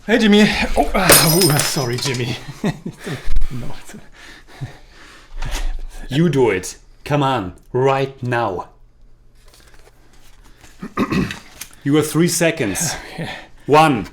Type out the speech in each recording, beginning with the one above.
Hey, Jimmy. Sorry, Jimmy. No. You do it. Come on, right now. You have 3 seconds. 1.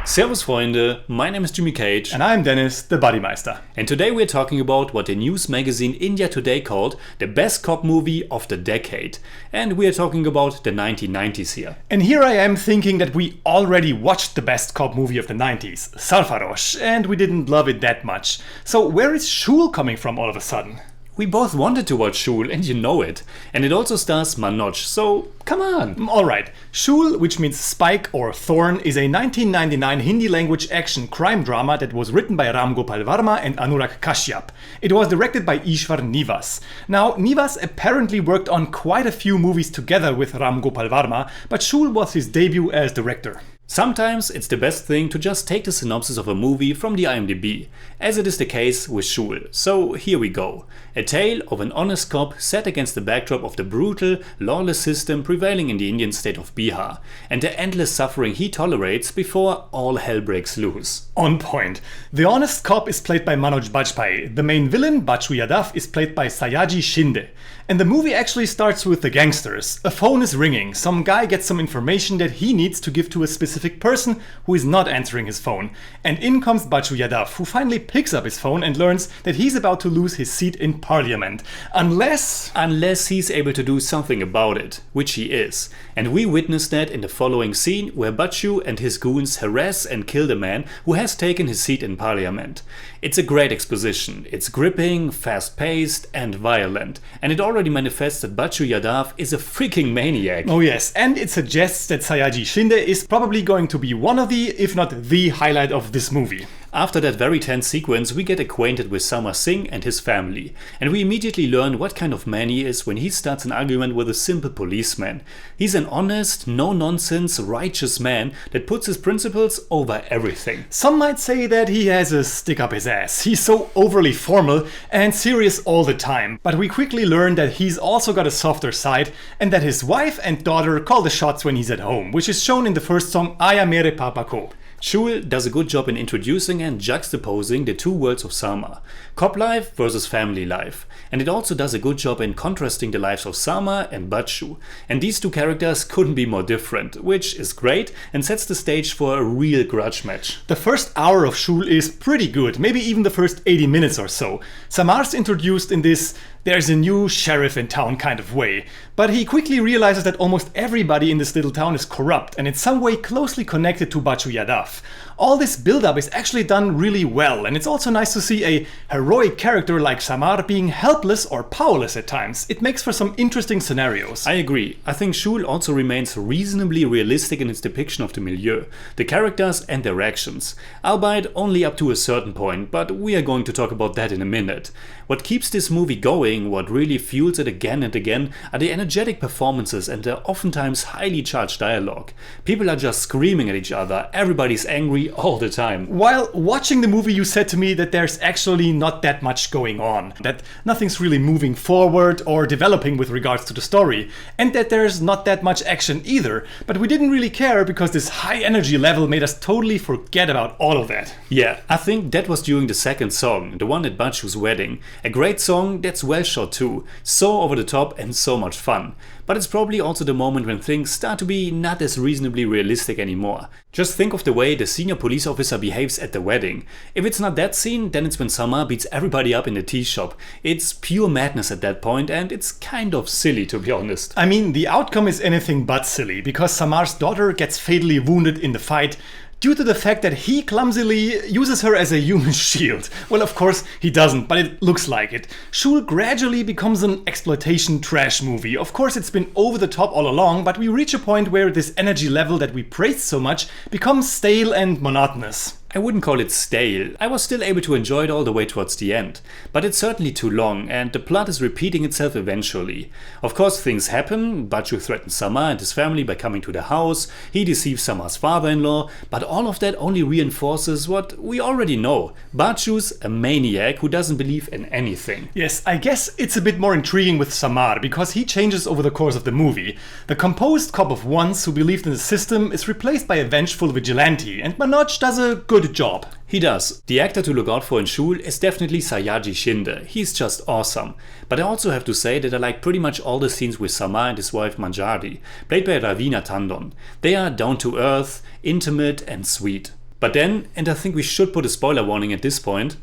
Servus Freunde, my name is Jimmy Cage. And I'm Dennis, the Bodymeister. And today we're talking about what the news magazine India Today called the best cop movie of the decade. And we are talking about the 1990s here. And here I am thinking that we already watched the best cop movie of the 90s, Sarfarosh, and we didn't love it that much. So where is Shul coming from all of a sudden? We both wanted to watch Shul, and you know it. And it also stars Manoj, so come on. Alright, Shul, which means spike or thorn, is a 1999 Hindi language action crime drama that was written by Ram Gopal Varma and Anurag Kashyap. It was directed by Ishwar Nivas. Now, Nivas apparently worked on quite a few movies together with Ram Gopal Varma, but Shul was his debut as director. Sometimes it's the best thing to just take the synopsis of a movie from the IMDb, as it is the case with Shul. So here we go. A tale of an honest cop set against the backdrop of the brutal, lawless system prevailing in the Indian state of Bihar, and the endless suffering he tolerates before all hell breaks loose. On point. The honest cop is played by Manoj Bajpayee. The main villain, Bachu Yadav, is played by Sayaji Shinde. And the movie actually starts with the gangsters. A phone is ringing. Some guy gets some information that he needs to give to a specific person who is not answering his phone. And in comes Bachu Yadav, who finally picks up his phone and learns that he's about to lose his seat in parliament. Unless he's able to do something about it, which he is. And we witness that in the following scene where Bachu and his goons harass and kill the man who has taken his seat in parliament. It's a great exposition. It's gripping, fast-paced and violent. And it already manifests that Bachu Yadav is a freaking maniac. Oh yes, and it suggests that Sayaji Shinde is probably going to be one of the, if not the highlight of this movie. After that very tense sequence, we get acquainted with Samar Singh and his family, and we immediately learn what kind of man he is when he starts an argument with a simple policeman. He's an honest, no-nonsense, righteous man that puts his principles over everything. Some might say that he has a stick up his ass. He's so overly formal and serious all the time, but we quickly learn that he's also got a softer side and that his wife and daughter call the shots when he's at home, which is shown in the first song Aaya Mere Papa Ko. Shul does a good job in introducing and juxtaposing the two worlds of Samar, cop life versus family life, and it also does a good job in contrasting the lives of Samar and Bachu, and these two characters couldn't be more different, which is great and sets the stage for a real grudge match. The first hour of Shul is pretty good, maybe even the first 80 minutes or so. Samar's introduced in this there's a new sheriff in town kind of way, but he quickly realizes that almost everybody in this little town is corrupt and in some way closely connected to Bachu Yadav. All this build-up is actually done really well, and it's also nice to see a heroic character like Samar being helpless or powerless at times. It makes for some interesting scenarios. I agree. I think Shul also remains reasonably realistic in its depiction of the milieu, the characters and their actions, albeit only up to a certain point, but we are going to talk about that in a minute. What keeps this movie going, what really fuels it again and again, are the energetic performances and the oftentimes highly charged dialogue. People are just screaming at each other, everybody's angry all the time. While watching the movie, you said to me that there's actually not that much going on, that nothing's really moving forward or developing with regards to the story, and that there's not that much action either, but we didn't really care because this high energy level made us totally forget about all of that. Yeah, I think that was during the second song, the one at Bachu's wedding. A great song that's well shot too, so over the top and so much fun. But it's probably also the moment when things start to be not as reasonably realistic anymore. Just think of the way the senior police officer behaves at the wedding. If it's not that scene, then it's when Samar beats everybody up in the tea shop. It's pure madness at that point, and it's kind of silly, to be honest. I mean, the outcome is anything but silly, because Samar's daughter gets fatally wounded in the fight due to the fact that he clumsily uses her as a human shield. Well, of course he doesn't, but it looks like it. Shul gradually becomes an exploitation trash movie. Of course it's been over the top all along, but we reach a point where this energy level that we praised so much becomes stale and monotonous. I wouldn't call it stale, I was still able to enjoy it all the way towards the end. But it's certainly too long, and the plot is repeating itself eventually. Of course things happen, Bachu threatens Samar and his family by coming to the house, he deceives Samar's father-in-law, but all of that only reinforces what we already know. Bachu's a maniac who doesn't believe in anything. Yes, I guess it's a bit more intriguing with Samar, because he changes over the course of the movie. The composed cop of once who believed in the system is replaced by a vengeful vigilante, and Manoj does a good job. He does. The actor to look out for in Shul is definitely Sayaji Shinde. He's just awesome. But I also have to say that I like pretty much all the scenes with Samar and his wife Manjari, played by Ravina Tandon. They are down to earth, intimate and sweet. But then, and I think we should put a spoiler warning at this point,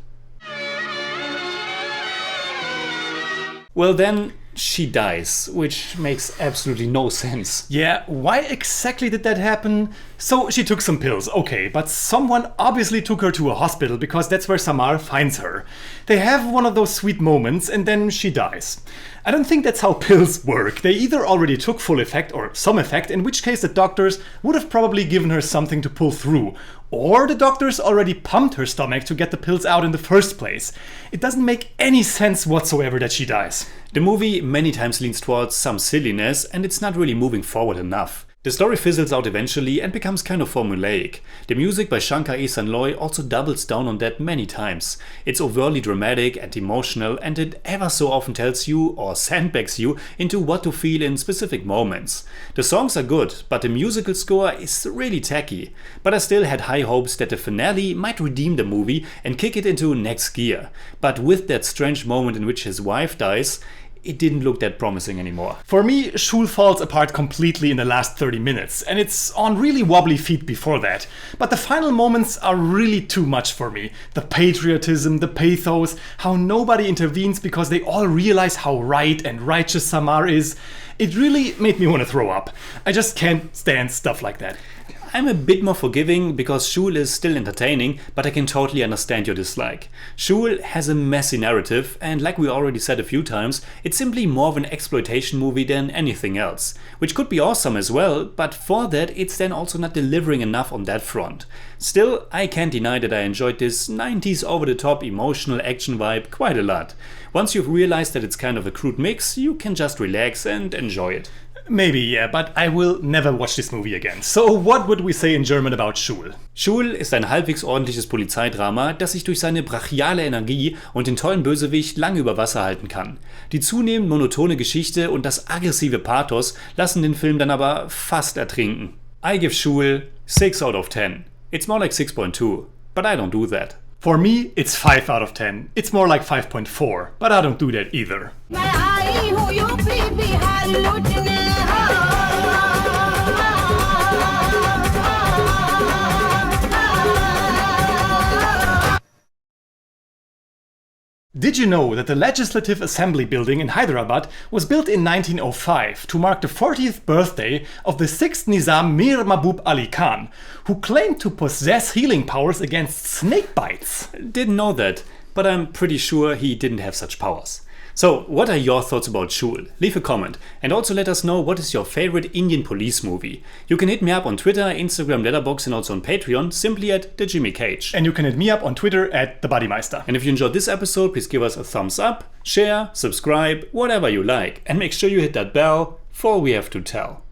well then, she dies, which makes absolutely no sense. Yeah, why exactly did that happen? So she took some pills, okay, but someone obviously took her to a hospital because that's where Samar finds her. They have one of those sweet moments and then she dies. I don't think that's how pills work. They either already took full effect or some effect, in which case the doctors would have probably given her something to pull through. Or the doctors already pumped her stomach to get the pills out in the first place. It doesn't make any sense whatsoever that she dies. The movie many times leans towards some silliness and it's not really moving forward enough. The story fizzles out eventually and becomes kind of formulaic. The music by Shankar Ehsan Loy also doubles down on that many times. It's overtly dramatic and emotional, and it ever so often tells you or sandbags you into what to feel in specific moments. The songs are good, but the musical score is really tacky. But I still had high hopes that the finale might redeem the movie and kick it into next gear. But with that strange moment in which his wife dies, it didn't look that promising anymore. For me, Shul falls apart completely in the last 30 minutes, and it's on really wobbly feet before that. But the final moments are really too much for me. The patriotism, the pathos, how nobody intervenes because they all realize how right and righteous Samar is. It really made me want to throw up. I just can't stand stuff like that. I'm a bit more forgiving because Shul is still entertaining, but I can totally understand your dislike. Shul has a messy narrative, and like we already said a few times, it's simply more of an exploitation movie than anything else. Which could be awesome as well, but for that it's then also not delivering enough on that front. Still, I can't deny that I enjoyed this 90s over-the-top emotional action vibe quite a lot. Once you've realized that it's kind of a crude mix, you can just relax and enjoy it. Maybe, yeah, but I will never watch this movie again. So what would we say in German about Shul? Shul ist ein halbwegs ordentliches Polizeidrama, das sich durch seine brachiale Energie und den tollen Bösewicht lange über Wasser halten kann. Die zunehmend monotone Geschichte und das aggressive Pathos lassen den Film dann aber fast ertrinken. I give Shul 6 out of 10. It's more like 6.2, but I don't do that. For me, it's 5 out of 10. It's more like 5.4, but I don't do that either. Did you know that the Legislative Assembly building in Hyderabad was built in 1905 to mark the 40th birthday of the 6th Nizam Mir Mahbub Ali Khan, who claimed to possess healing powers against snake bites? Didn't know that, but I'm pretty sure he didn't have such powers. So, what are your thoughts about Shul? Leave a comment and also let us know what is your favorite Indian police movie. You can hit me up on Twitter, Instagram, Letterboxd and also on Patreon, simply at the Jimmy Cage. And you can hit me up on Twitter at the Bodymeister. And if you enjoyed this episode, please give us a thumbs up, share, subscribe, whatever you like. And make sure you hit that bell for all we have to tell.